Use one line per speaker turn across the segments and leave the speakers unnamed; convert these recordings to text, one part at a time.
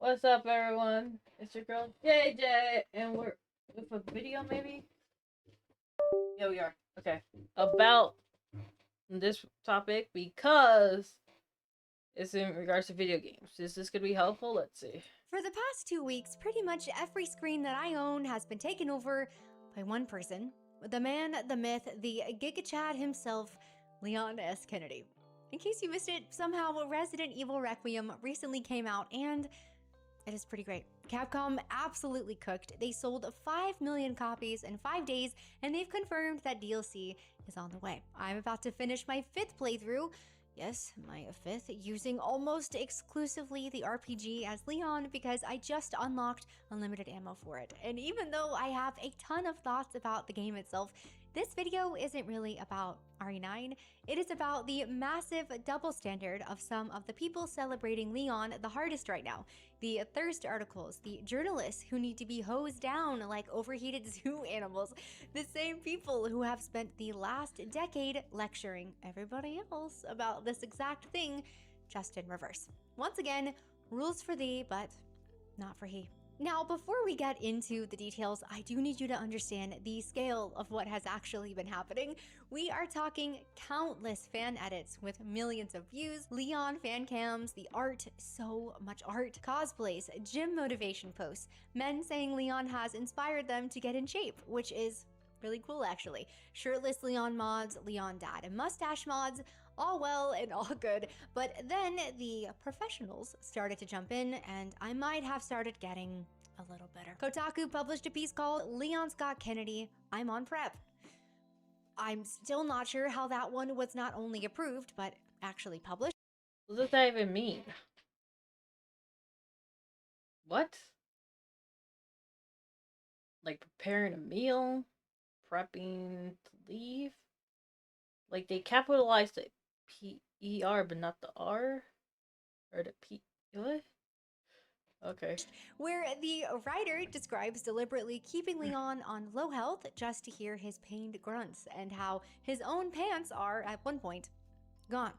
What's up, everyone? It's your girl JJ, and we're with a video, maybe? Yeah, we are. Okay. About this topic because it's in regards to video games. Is this gonna be helpful? Let's see.
For the past 2 weeks, pretty much every screen that I own has been taken over by one person. The man, the myth, the Giga Chad himself, Leon S. Kennedy. In case you missed it, somehow Resident Evil Requiem recently came out and it is pretty great. Capcom absolutely cooked. They sold 5 million copies in 5 days, and they've confirmed that DLC is on the way. I'm about to finish my 5th playthrough. Yes, my 5th, using almost exclusively the RPG as Leon because I just unlocked unlimited ammo for it. And even though I have a ton of thoughts about the game itself, this video isn't really about RE9. It is about the massive double standard of some of the people celebrating Leon the hardest right now. The thirst articles, the journalists who need to be hosed down like overheated zoo animals, the same people who have spent the last decade lecturing everybody else about this exact thing, just in reverse. Once again, rules for thee, but not for he. Now, before we get into the details, I do need you to understand the scale of what has actually been happening. We are talking countless fan edits with millions of views, Leon fan cams, the art, so much art, cosplays, gym motivation posts, men saying Leon has inspired them to get in shape, which is really cool actually. Shirtless Leon mods, Leon dad and mustache mods, all well and all good, but then the professionals started to jump in and I might have started getting a little better. Kotaku published a piece called Leon Scott Kennedy, I'm on prep. I'm still not sure how that one was not only approved, but actually published.
What does that even mean? What? Like preparing a meal? Prepping to leave? Like they capitalized the P-E-R but not the R? Or the P... What? Okay.
Where the writer describes deliberately keeping Leon on low health just to hear his pained grunts and how his own pants are, at one point, gone.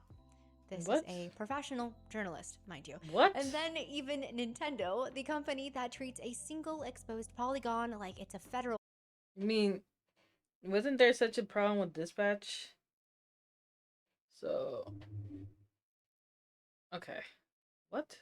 This
What?
is a professional journalist, mind you.
What?
And then even Nintendo, the company that treats a single exposed polygon like it's a federal
I mean, wasn't there such a problem with dispatch? So... Okay. What?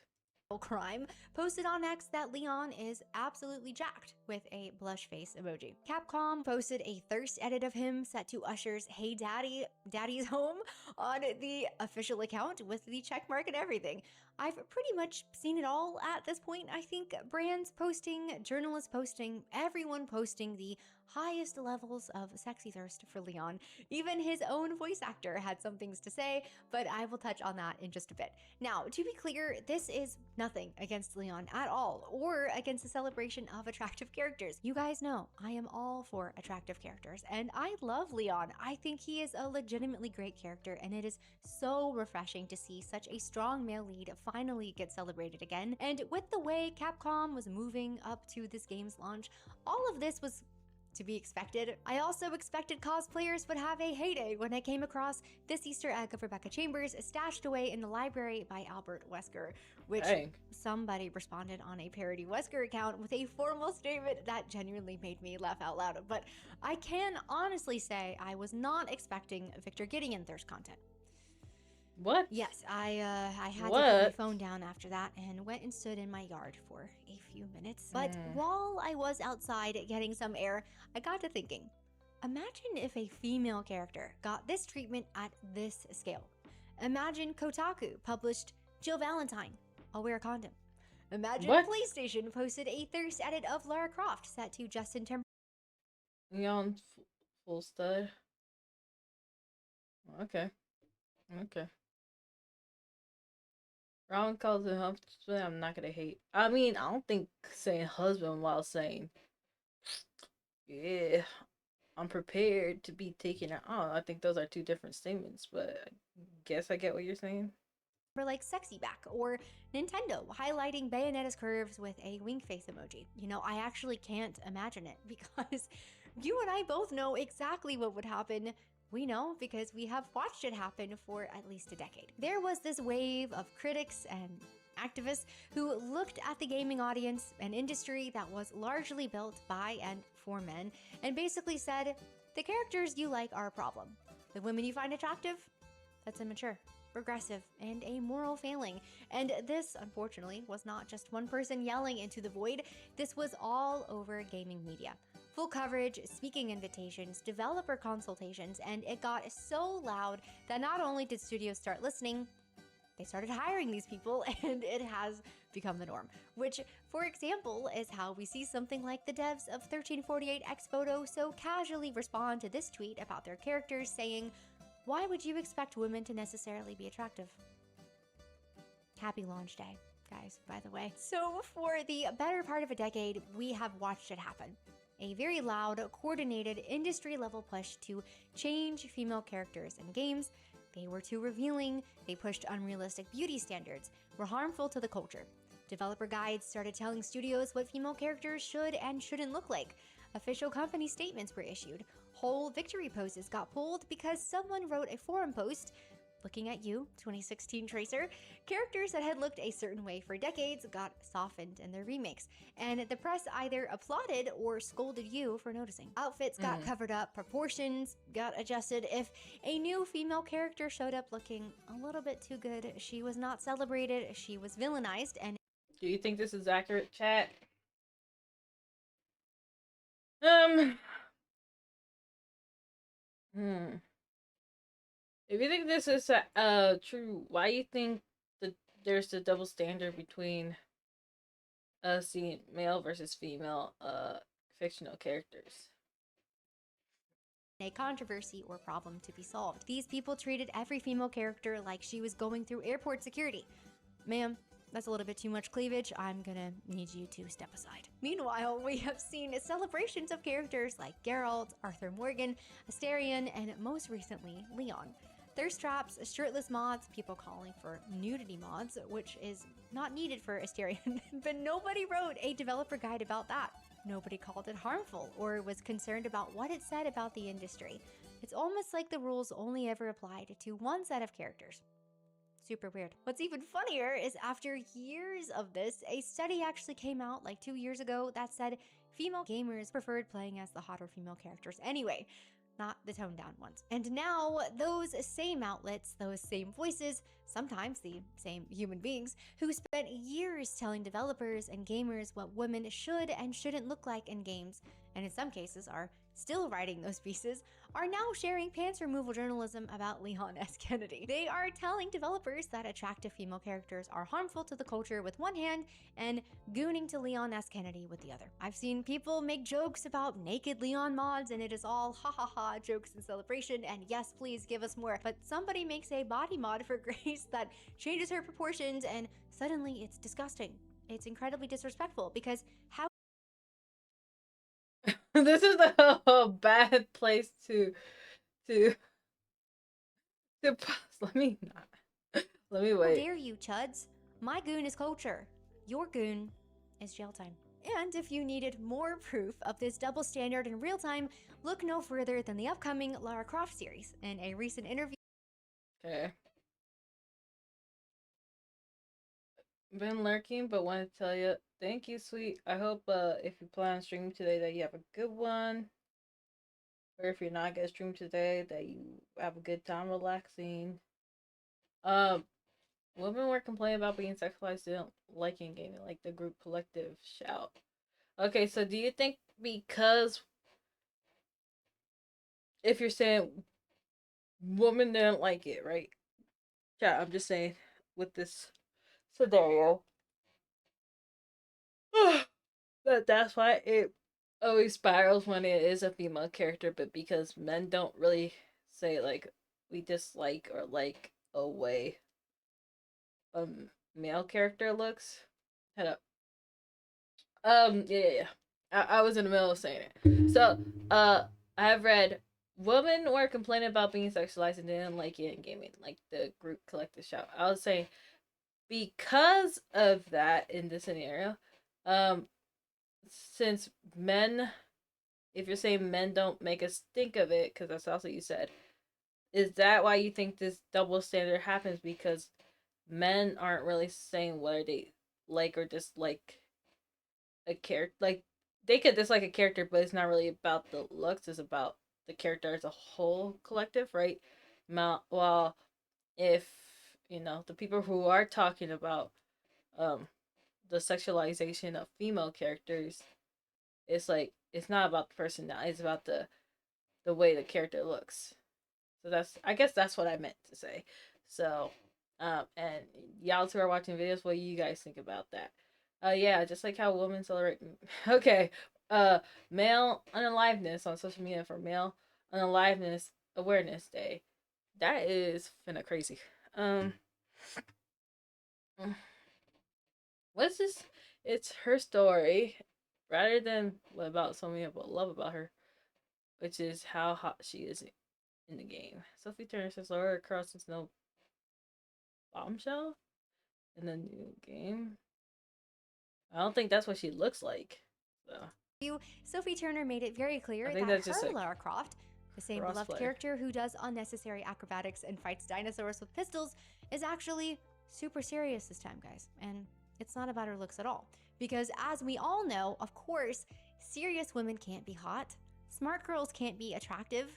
crime, posted on X that Leon is absolutely jacked with a blush face emoji. Capcom posted a thirst edit of him set to Usher's Hey Daddy, Daddy's Home on the official account with the checkmark and everything. I've pretty much seen it all at this point. I think brands posting, journalists posting, everyone posting the highest levels of sexy thirst for Leon. Even his own voice actor had some things to say, but I will touch on that in just a bit. Now, to be clear, this is nothing against Leon at all, or against the celebration of attractive characters. You guys know I am all for attractive characters, and I love Leon. I think he is a legitimately great character, and it is so refreshing to see such a strong male lead finally get celebrated again. And with the way Capcom was moving up to this game's launch, all of this was to be expected. I also expected cosplayers would have a heyday when I came across this Easter egg of Rebecca Chambers stashed away in the library by Albert Wesker, which
Dang.
somebody responded on a parody Wesker account with a formal statement that genuinely made me laugh out loud. But I can honestly say I was not expecting Victor Gideon thirst content.
What?
Yes, I had to put my phone down after that and went and stood in my yard for a few minutes. But while I was outside getting some air, I got to thinking, imagine if a female character got this treatment at this scale. Imagine Kotaku published Jill Valentine, I'll wear a condom. Imagine
What?
PlayStation posted a thirst edit of Lara Croft set to Justin Timberlake.
Leon full stud. Okay. Okay. Ron calls it husband. I'm not gonna hate. I mean, I don't think saying husband while saying, yeah, I'm prepared to be taken out. Oh, I think those are two different statements, but I guess I get what you're saying.
Like sexy back, or Nintendo highlighting Bayonetta's curves with a wink face emoji. You know, I actually can't imagine it because you and I both know exactly what would happen. We know because we have watched it happen for at least a decade. There was this wave of critics and activists who looked at the gaming audience, an industry that was largely built by and for men, and basically said, the characters you like are a problem. The women you find attractive? That's immature, regressive, and a moral failing. And this, unfortunately, was not just one person yelling into the void. This was all over gaming media. Full coverage, speaking invitations, developer consultations, and it got so loud that not only did studios start listening, they started hiring these people, and it has become the norm. Which, for example, is how we see something like the devs of 1348X Photo so casually respond to this tweet about their characters saying, why would you expect women to necessarily be attractive? Happy launch day, guys, by the way. So for the better part of a decade, we have watched it happen. A very loud, coordinated, industry-level push to change female characters in games. They were too revealing, they pushed unrealistic beauty standards, were harmful to the culture. Developer guides started telling studios what female characters should and shouldn't look like. Official company statements were issued. Whole victory poses got pulled because someone wrote a forum post, looking at you, 2016 Tracer. Characters that had looked a certain way for decades got softened in their remakes, and the press either applauded or scolded you for noticing. Outfits got covered up, proportions got adjusted. If a new female character showed up looking a little bit too good, she was not celebrated, she was villainized. And
do you think this is accurate, chat? If you think this is true, why you think that there's the double standard between seeing male versus female fictional characters?
A controversy or problem to be solved. These people treated every female character like she was going through airport security. Ma'am, that's a little bit too much cleavage. I'm gonna need you to step aside. Meanwhile, we have seen celebrations of characters like Geralt, Arthur Morgan, Astarion, and most recently, Leon. Thirst traps, shirtless mods, people calling for nudity mods, which is not needed for Astarion, but nobody wrote a developer guide about that. Nobody called it harmful or was concerned about what it said about the industry. It's almost like the rules only ever applied to one set of characters. Super weird. What's even funnier is after years of this, a study actually came out like 2 years ago that said female gamers preferred playing as the hotter female characters anyway, not the toned down ones. And now those same outlets, those same voices, sometimes the same human beings, who spent years telling developers and gamers what women should and shouldn't look like in games, and in some cases are still writing those pieces, are now sharing pants removal journalism about Leon S. Kennedy. They are telling developers that attractive female characters are harmful to the culture with one hand and gooning to Leon S. Kennedy with the other. I've seen people make jokes about naked Leon mods and it is all ha ha ha jokes and celebration, and yes, please give us more. But somebody makes a body mod for Grace that changes her proportions and suddenly it's disgusting. It's incredibly disrespectful because how
This is a bad place to pause. Let me wait.
dare you, chuds? My goon is culture. Your goon is jail time. And if you needed more proof of this double standard in real time, look no further than the upcoming Lara Croft series. In a recent interview,
Okay. Been lurking, but want to tell you, thank you, sweet. I hope if you plan on streaming today that you have a good one. Or if you're not gonna stream today, that you have a good time relaxing. Women were complaining about being sexualized, didn't liking gaming, like the group collective shout. Okay, so do you think because if you're saying women didn't like it, right? Yeah, I'm just saying with this scenario that's why it always spirals when it is a female character, but because men don't really say like we dislike or like a way a male character looks. Head up. Yeah. I was in the middle of saying it. So, I have read women were complaining about being sexualized and didn't like it in gaming, like the group collective shout. I was saying because of that in this scenario, since men, if you're saying men don't make us think of it, because that's also what you said, is that why you think this double standard happens? Because men aren't really saying whether they like or dislike a character. Like they could dislike a character, but it's not really about the looks. It's about the character as a whole collective, right? Well, if the people who are talking about um the sexualization of female characters, it's like it's not about the person now. It's about the way the character looks. So I guess that's what I meant to say. So, and y'all who are watching videos, what do you guys think about that? Yeah, just like how women celebrate. Okay, uh, male unaliveness on social media for Male Unaliveness Awareness Day. That is finna crazy. Um, what's this? It's her story, rather than what about so many people love about her, which is how hot she is in the game. Sophie Turner says Laura Cross is no bombshell in the new game. I don't think that's what she looks like. So
Sophie Turner made it very clear
I think
that
that's just
her
like
Lara Croft, the same beloved
crossplay.
character who does unnecessary acrobatics and fights dinosaurs with pistols, is actually super serious this time, guys. And it's not about her looks at all. Because as we all know, of course, serious women can't be hot, smart girls can't be attractive,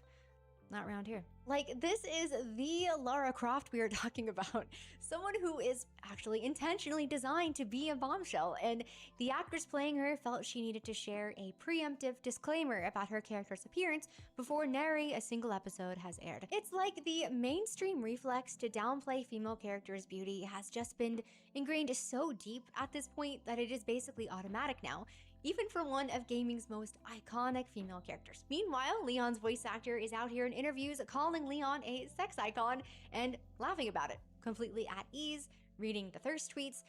not around here. Like, this is the Lara Croft we are talking about. Someone who is actually intentionally designed to be a bombshell, and the actress playing her felt she needed to share a preemptive disclaimer about her character's appearance before nary a single episode has aired. It's like the mainstream reflex to downplay female characters' beauty has just been ingrained so deep at this point that it is basically automatic now, even for one of gaming's most iconic female characters. Meanwhile, Leon's voice actor is out here in interviews calling Leon a sex icon and laughing about it, completely at ease, reading the thirst tweets.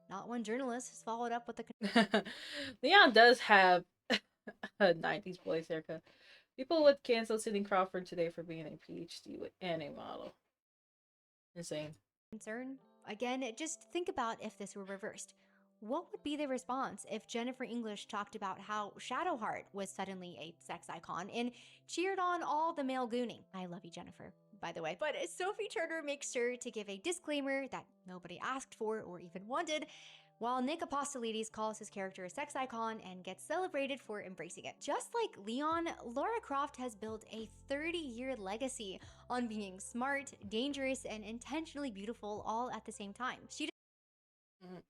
Not one journalist has followed up with the
Leon does have a 90s boys haircut. People would cancel Sidney Crawford today for being a PhD and a model. Insane.
concern. Again, just think about if this were reversed. What would be the response if Jennifer English talked about how Shadowheart was suddenly a sex icon and cheered on all the male gooning? I love you, Jennifer, by the way. But Sophie Turner makes sure to give a disclaimer that nobody asked for or even wanted, while Nick Apostolides calls his character a sex icon and gets celebrated for embracing it. Just like Leon, Lara Croft has built a 30-year legacy on being smart, dangerous, and intentionally beautiful all at the same time.
Mm.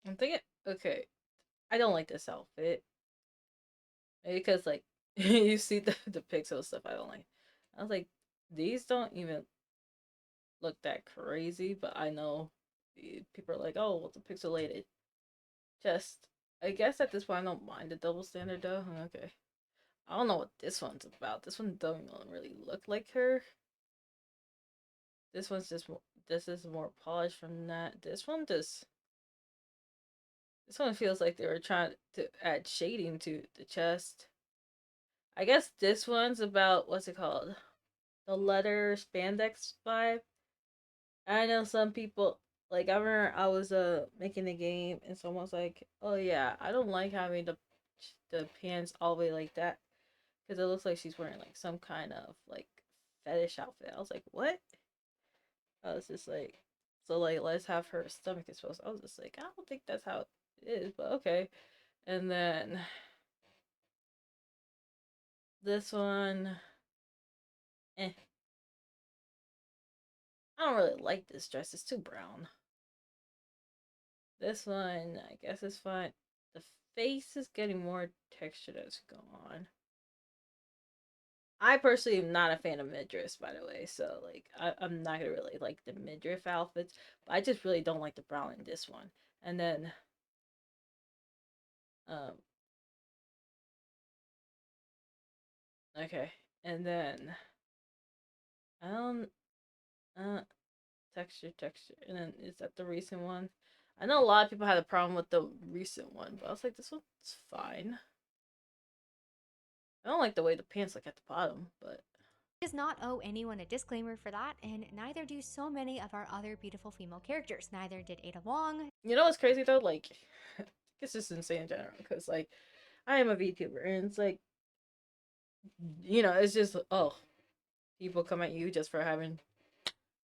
I'm thinking, okay, I don't like this outfit. Because, like, you see the pixel stuff I don't like. I was like, these don't even look that crazy, but I know people are like, oh, well, it's a pixelated. Just, I guess at this point, I don't mind the double standard, though. Okay. I don't know what this one's about. This one don't even really look like her. This one's just more, this is more polished from that. This one feels like they were trying to add shading to the chest. I guess this one's about, what's it called? The leather spandex vibe. I know some people, like, I remember I was making a game and someone's like, oh yeah, I don't like having the pants all the way like that because it looks like she's wearing like some kind of like fetish outfit. I was like, what? I was just like, so like let's have her stomach exposed. I was just like, I don't think that's how it is, but okay. And then this one, eh. I don't really like this dress. It's too brown. This one, I guess it's fine. The face is getting more textured as we go on. I personally am not a fan of midriffs, by the way. So like, I'm not gonna really like the midriff outfits, but I just really don't like the brown in this one. And then, um, okay, and then I don't, uh, texture, and then is that the recent one? I know a lot of people had a problem with the recent one, but I was like, this one's fine. I don't like the way the pants look at the bottom, but
does not owe anyone a disclaimer for that, and neither do so many of our other beautiful female characters. Neither did Ada Wong.
you know what's crazy though? Like, it's just insane in general because like I am a VTuber and it's like it's just people come at you just for having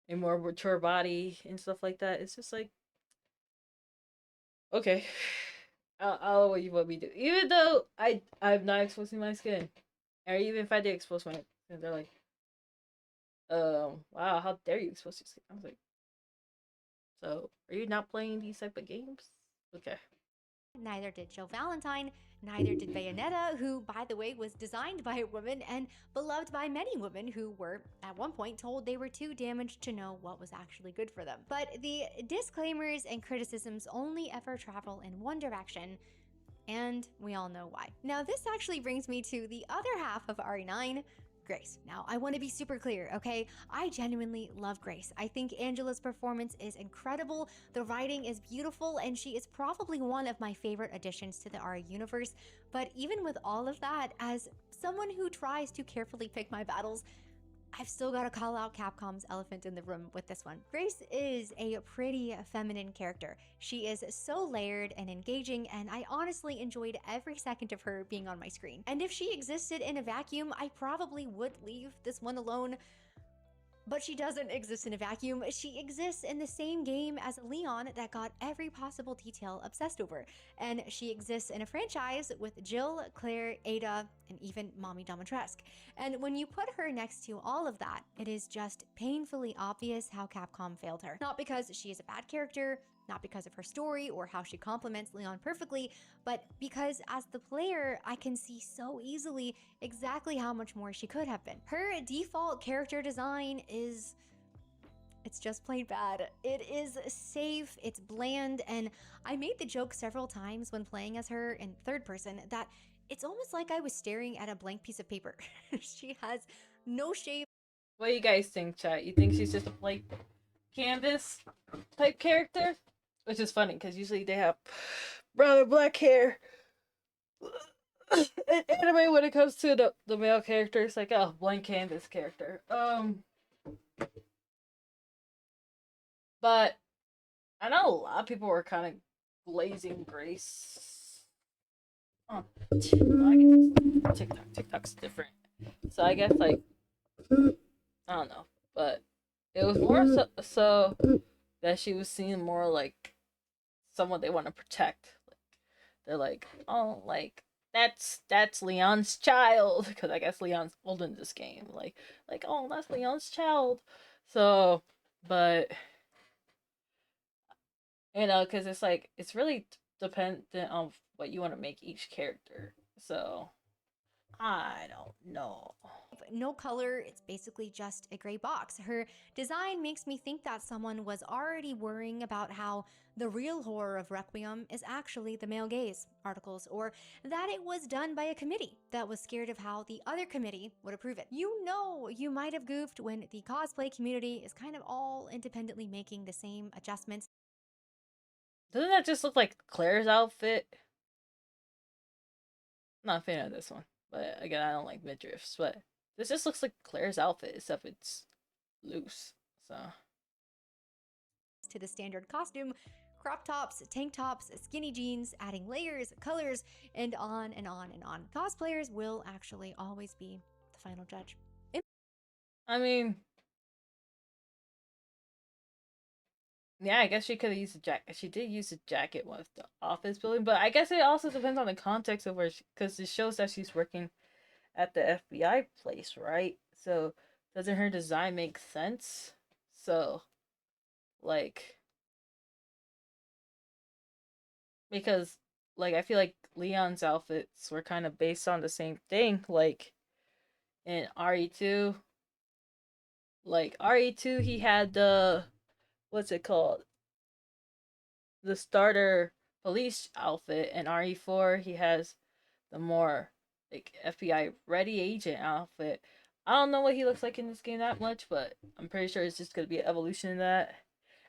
a more mature body and stuff like that. It's just like, okay, I'll what you want me to do. Even though I'm not exposing my skin, or even if I did expose my skin, they're like, wow, how dare you expose your skin? I was like, so are you not playing these type of games? Okay.
Neither did Joe Valentine, neither did Bayonetta, who, by the way, was designed by a woman and beloved by many women who were, at one point, told they were too damaged to know what was actually good for them. But the disclaimers and criticisms only ever travel in one direction, and we all know why. Now, this actually brings me to the other half of RE9, Grace. Now, I want to be super clear, okay? I genuinely love Grace. I think Angela's performance is incredible, the writing is beautiful, and she is probably one of my favorite additions to the RE universe. But even with all of that, as someone who tries to carefully pick my battles, I've still got to call out Capcom's elephant in the room with this one. Grace is a pretty feminine character. She is so layered and engaging, and I honestly enjoyed every second of her being on my screen. And if she existed in a vacuum, I probably would leave this one alone. But she doesn't exist in a vacuum. She exists in the same game as Leon that got every possible detail obsessed over. And she exists in a franchise with Jill, Claire, Ada, and even Mommy Domitrescu. And when you put her next to all of that, it is just painfully obvious how Capcom failed her. Not because she is a bad character, not because of her story or how she complements Leon perfectly, but because as the player, I can see so easily exactly how much more she could have been. Her default character design it's just plain bad. It is safe, it's bland, and I made the joke several times when playing as her in third person that it's almost like I was staring at a blank piece of paper. She has no shape.
What do you guys think, chat? You think she's just a blank canvas type character? Which is funny because usually they have brown or black hair. In anime, when it comes to the male character, it's like a blank canvas character. But I know a lot of people were kind of glazing Grace on TikTok. TikTok's different, so I guess like I don't know, but it was more so that she was seen more like someone they want to protect. Like they're like, oh, like that's Leon's child, because I guess Leon's old in this game. Like oh, that's Leon's child. So, but because it's like it's really dependent on what you want to make each character. So I don't know.
No color, it's basically just a gray box. Her design makes me think that someone was already worrying about how the real horror of Requiem is actually the male gaze articles, or that it was done by a committee that was scared of how the other committee would approve it. You know, you might have goofed when the cosplay community is kind of all independently making the same adjustments.
Doesn't that just look like Claire's outfit? I'm not a fan of this one, but again, I don't like midriffs. But this just looks like Claire's outfit, except it's loose. So
To the standard costume, crop tops, tank tops, skinny jeans, adding layers, colors, and on and on and on. Cosplayers will actually always be the final judge.
I mean, yeah, I guess she could have used a jacket. She did use a jacket with the office building, but I guess it also depends on the context of where, because it shows that she's working at the FBI place, right? So doesn't her design make sense? So, like, because like I feel like Leon's outfits were kind of based on the same thing, like in RE2. Like RE2, he had the what's it called? The starter police outfit, and RE4 he has the more like FBI ready agent outfit. I don't know what he looks like in this game that much, but I'm pretty sure it's just gonna be an evolution in that.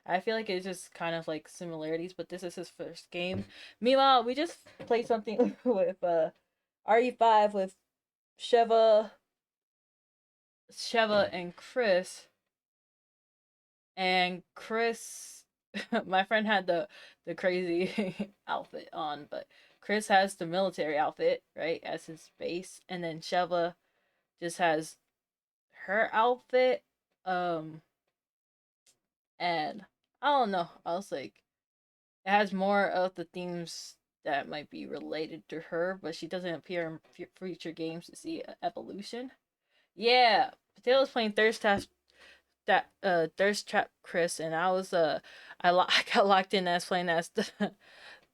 I feel like it's just kind of like similarities, but this is his first game. Meanwhile, we just played something with RE5 with Sheva, and Chris. And Chris, my friend had the crazy outfit on, but Chris has the military outfit, right, as his base, and then Sheva just has her outfit. And I don't know. I was like, it has more of the themes that might be related to her, but she doesn't appear in future games to see evolution. Yeah, Potato was playing Thirst Trap Chris, and I was I got locked in as playing as the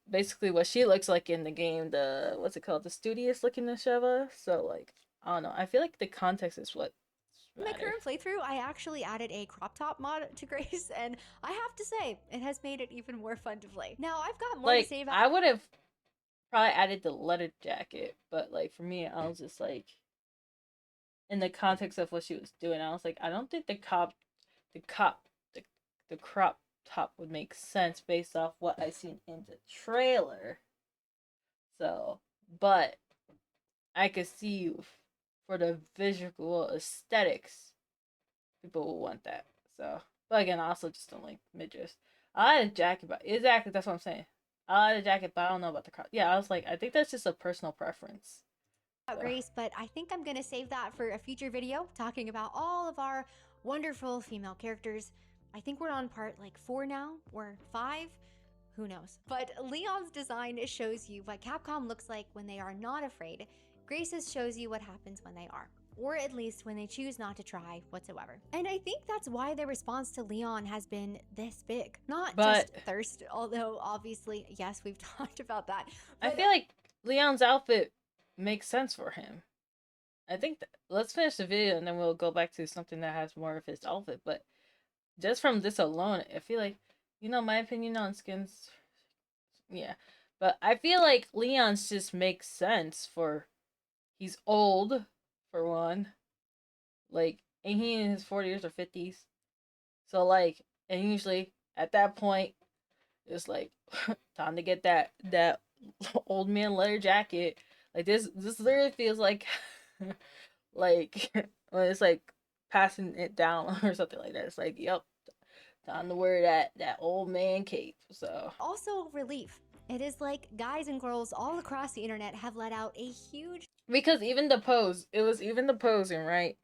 basically what she looks like in the game. The what's it called? The studious looking Nesheva. So like I don't know. I feel like the context is what
In my
matters.
current playthrough, I actually added a crop top mod to Grace, and I have to say, it has made it even more fun to play. Now, I've got more to say about.
I would have probably added the leather jacket, but like for me, I was just like, in the context of what she was doing, I was like, I don't think the cop, the crop top would make sense based off what I seen in the trailer. So, but I could see for the visual aesthetics, people will want that. So, but again, I also just don't like midriffs. I like a jacket, but exactly that's what I'm saying. I like a jacket, but I don't know about the crop. Yeah, I was like, I think that's just a personal preference. So.
Grace, but I think I'm gonna save that for a future video talking about all of our wonderful female characters. I think we're on part like 4 now, or 5. Who knows? But Leon's design shows you what Capcom looks like when they are not afraid. Grace's shows you what happens when they are, or at least when they choose not to try whatsoever. And I think that's why their response to Leon has been this big. Not just thirst, although obviously, yes, we've talked about that.
I feel like Leon's outfit makes sense for him. I think let's finish the video and then we'll go back to something that has more of his outfit. But just from this alone, I feel like, my opinion on skins, yeah. But I feel like Leon's just makes sense for, he's old, for one. Like, and he in his 40s or 50s. So, like, and usually at that point, it's like, time to get that old man leather jacket. Like, this literally feels like, like, when it's like passing it down or something like that. It's like, yep, time to wear that old man cape. So
also relief. It is like guys and girls all across the internet have let out a huge,
because even the pose, it was even the posing, right?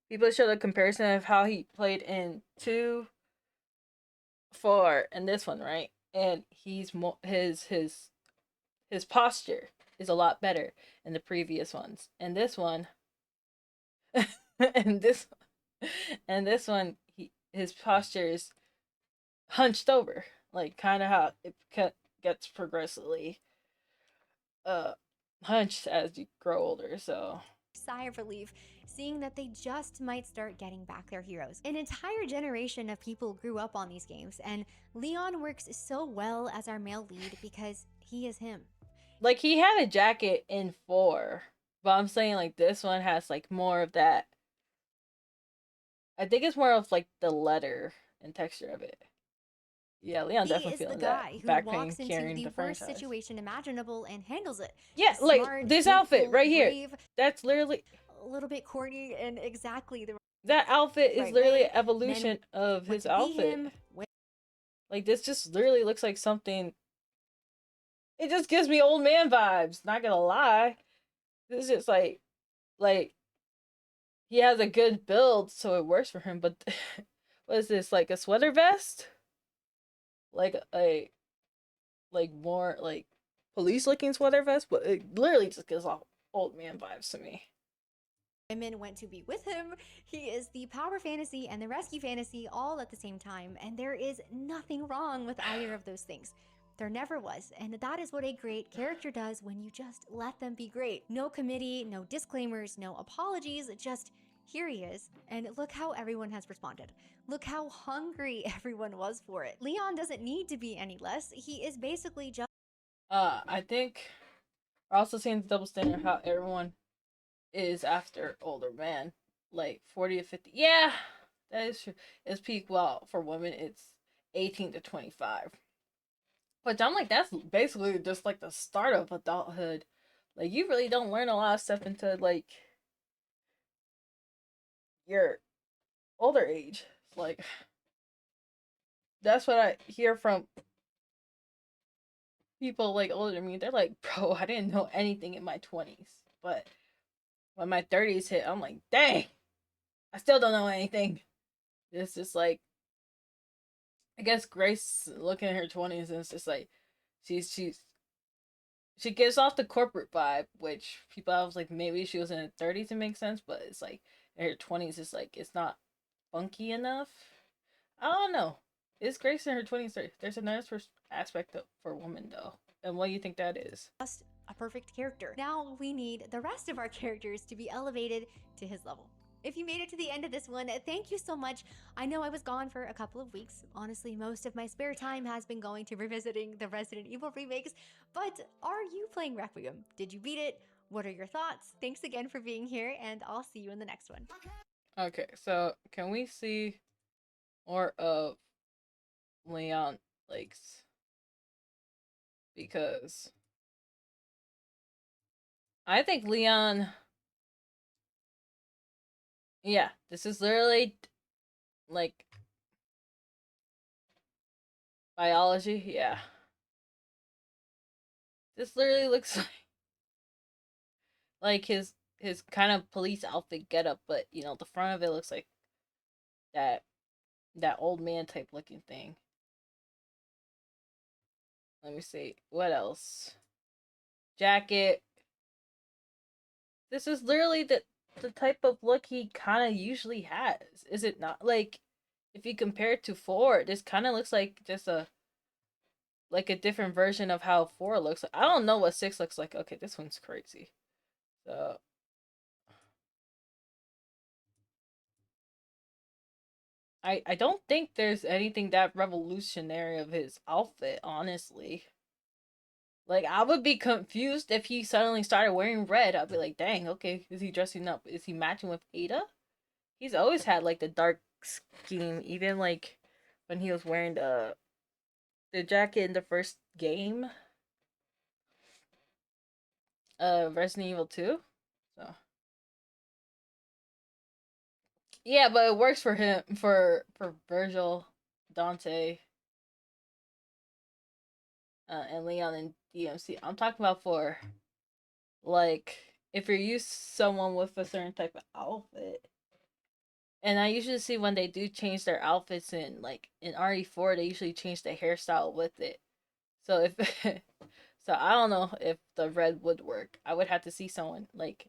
People showed a comparison of how he played in 2, 4, and this one, right? And he's more his posture is a lot better in the previous ones. And this one, and this one, his posture is hunched over, like kind of how it gets progressively hunched as you grow older. So
sigh of relief seeing that they just might start getting back their heroes. An entire generation of people grew up on these games, and Leon works so well as our male lead because he is him.
Like, he had a jacket in 4, but I'm saying like this one has like more of that. I think it's more of like the leather and texture of it. Yeah, Leon definitely feeling that back pain carrying the
worst
franchise.
situation imaginable and handles it.
Yeah, like
smart,
this outfit right here.
brave,
that's literally
a little bit corny and exactly the
that outfit is
right
literally
way.
an evolution of his outfit. Like, this just literally looks like something. It just gives me old man vibes. Not gonna lie, this is just like he has a good build, so it works for him. But what is this, like a sweater vest? Like a more like police looking sweater vest, but it literally just gives off old man vibes to me.
Women went to be with him. He is the power fantasy and the rescue fantasy all at the same time, and there is nothing wrong with either of those things. There never was, and that is what a great character does when you just let them be great. No committee, no disclaimers, no apologies, just here he is, and look how everyone has responded. Look how hungry everyone was for it. Leon doesn't need to be any less. He is basically just
I think we're also seeing the double standard how everyone is after older men, like 40 to 50. Yeah, that is true. It's peak. Well, for women, it's 18 to 25. But I'm like, that's basically just like the start of adulthood. Like, you really don't learn a lot of stuff until like your older age. Like, that's what I hear from people like older than me. They're like, bro, I didn't know anything in my 20s, but when my 30s hit, I'm like, dang, I still don't know anything. It's just like, I guess Grace looking in her 20s, and it's just like she's she gives off the corporate vibe, which people I was like, maybe she was in her 30s to make sense, but it's like in her 20s, it's like it's not funky enough. I don't know. Is Grace in her 20s? There's a nice aspect for women though, and what do you think that is?
Just a perfect character. Now we need the rest of our characters to be elevated to his level. If you made it to the end of this one, thank you so much. I know I was gone for a couple of weeks. Honestly, most of my spare time has been going to revisiting the Resident Evil remakes, but are you playing Requiem? Did you beat it? What are your thoughts? Thanks again for being here, and I'll see you in the next one.
Okay, so can we see more of Leon Lakes? Because I think Leon, yeah, this is literally like biology. Yeah, this literally looks like his kind of police outfit getup, but you know the front of it looks like that old man type looking thing. Let me see what else. Jacket. This is literally the type of look he kind of usually has. Is it not? Like, if you compare it to 4, this kind of looks like just a different version of how 4 looks like. I don't know what 6 looks like. Okay, this one's crazy. So I don't think there's anything that revolutionary of his outfit, honestly. Like, I would be confused if he suddenly started wearing red. I'd be like, dang, okay, is he dressing up? Is he matching with Ada? He's always had like the dark scheme, even like when he was wearing the jacket in the first game, Resident Evil 2. So yeah, but it works for him, for Virgil, Dante, and Leon and DMC. I'm talking about for like if you're used to someone with a certain type of outfit. And I usually see when they do change their outfits in like in RE4, they usually change the hairstyle with it. So if so, I don't know if the red would work. I would have to see someone like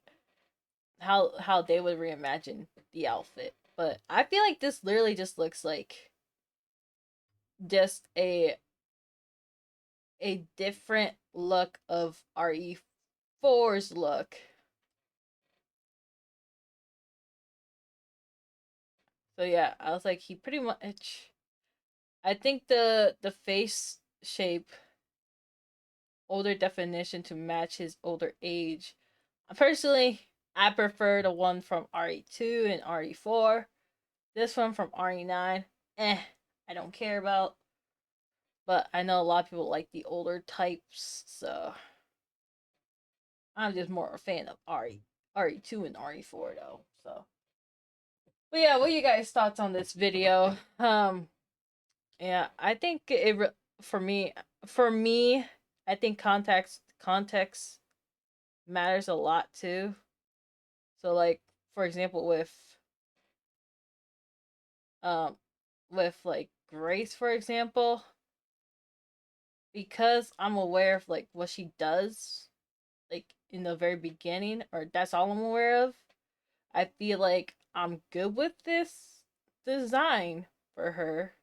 how they would reimagine the outfit. But I feel like this literally just looks like just a different look of RE4's look. So yeah, I was like, he pretty much. I think the face shape, older definition to match his older age. Personally, I prefer the one from RE2 and RE4. This one from RE9, I don't care about. But I know a lot of people like the older types, so I'm just more a fan of RE2 and RE4 though. So, but yeah, what are you guys' thoughts on this video? Yeah, I think for me, I think context matters a lot too. So like for example um with like Grace for example, because I'm aware of like what she does like in the very beginning, or that's all I'm aware of, I feel like I'm good with this design for her.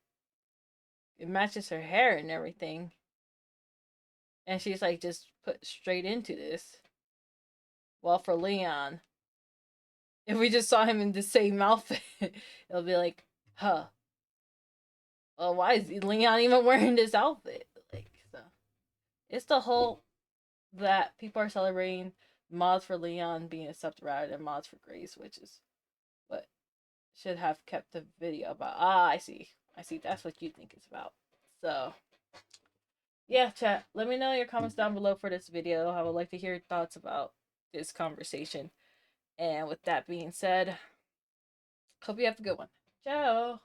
It matches her hair and everything. And she's like just put straight into this. Well, for Leon, if we just saw him in the same outfit, it'll be like, huh. Well, why is Leon even wearing this outfit? Like, so it's the whole that people are celebrating mods for Leon being accepted rather than mods for Grace, which is what should have kept the video about. Ah, I see. I see. That's what you think it's about. So, yeah, chat. Let me know your comments down below for this video. I would like to hear your thoughts about this conversation. And with that being said, hope you have a good one. Ciao.